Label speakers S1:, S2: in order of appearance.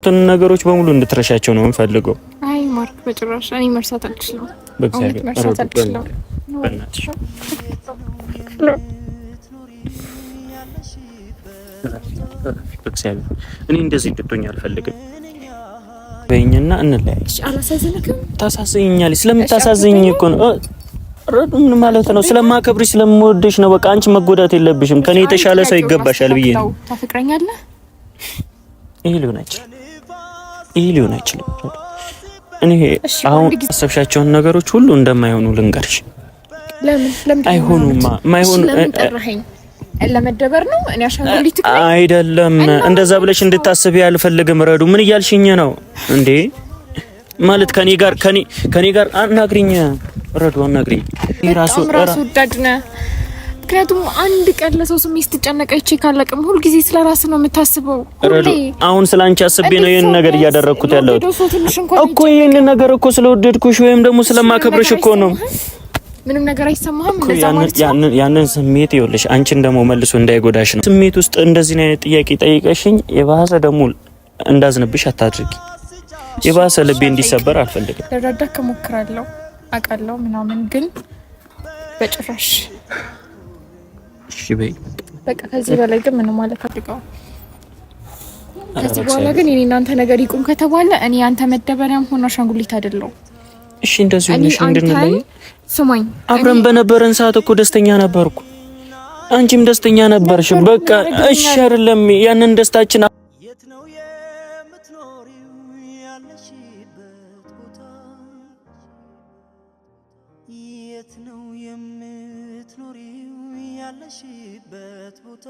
S1: ያደረኩትን ነገሮች በሙሉ እንድትረሻቸው ነው የምፈልገው።
S2: አይ ማርክ በጭራሽ እኔ መርሳት አልችልም።
S1: በእግዚአብሔር
S2: መርሳት አልችልም።
S1: በእናትሽ በእግዚአብሔር እኔ እንደዚህ እንድትሆኝ አልፈልግም። በእኛና እንለያይ።
S2: አላሳዝንክም?
S1: ታሳዝኛለሽ። ስለምታሳዝኝ እኮ ነው ረዱ። ምን ማለት ነው? ስለማከብርሽ ስለምወድሽ ነው። በቃ አንቺ መጎዳት የለብሽም። ከኔ የተሻለ ሰው ይገባሻል ብዬ ነው።
S2: ታፈቅረኛለህ?
S1: ይሄ ሊሆን አይችልም። እኔ አሁን አሰብሻቸውን ነገሮች ሁሉ እንደማይሆኑ ልንገርሽ።
S2: ለምን
S1: አይሆኑማ? ማይሆኑ
S2: ለመደበር ነው። እኔ አሻንጉሊት
S1: አይደለም። እንደዛ ብለሽ እንድታስቢ አልፈልግም። ረዱ ምን እያልሽኝ ነው እንዴ? ማለት ከኔ ጋር አናግሪኝ። ረዱ አናግሪኝ።
S2: ራሱ ወዳድ ነህ። ምክንያቱም አንድ ቀን ለሰው ስሜት ስትጨነቅ አይቼ ካለቅም ሁልጊዜ ስለራስ ነው የምታስበው።
S1: ረዱ አሁን ስላንቺ አስቤ ነው ይሄን ነገር እያደረኩት ያለሁት እኮ። ይሄን ነገር እኮ ስለወደድኩሽ ወይም ደግሞ ስለማከብርሽ እኮ ነው።
S2: ምንም ነገር አይሰማህም? እንደዛ ማለት
S1: ያንን ስሜት ይኸውልሽ፣ አንቺን ደግሞ መልሶ እንዳይጎዳሽ ነው። ስሜት ውስጥ እንደዚህ አይነት ጥያቄ ጠይቀሽኝ የባሰ ደግሞ እንዳዝንብሽ አታድርጊ። የባሰ ልቤ እንዲሰበር አልፈልግም።
S2: ልረዳህ እሞክራለሁ አውቃለሁ ምናምን፣ ግን በጭራሽ
S1: እሺ በይ
S2: በቃ። ከዚህ በላይ ግን ምንም ማለት አድርገው። ከዚህ በኋላ ግን የኔ እናንተ ነገር ይቁም ከተባለ እኔ አንተ መደበሪያም ሆነ አሻንጉሊት አይደለሁ።
S1: እሺ እንደዚህ ሆነሽ እንድንለይ
S2: ስማኝ።
S1: አብረን በነበረን ሰዓት እኮ ደስተኛ ነበርኩ፣ አንቺም ደስተኛ ነበርሽ። በቃ እሺ አይደለም? ያንን ደስታችን የት ነው የምትኖሪው ያለሽበት ቦታ? የት ነው የምትኖሪው ያለሽበት ቦታ?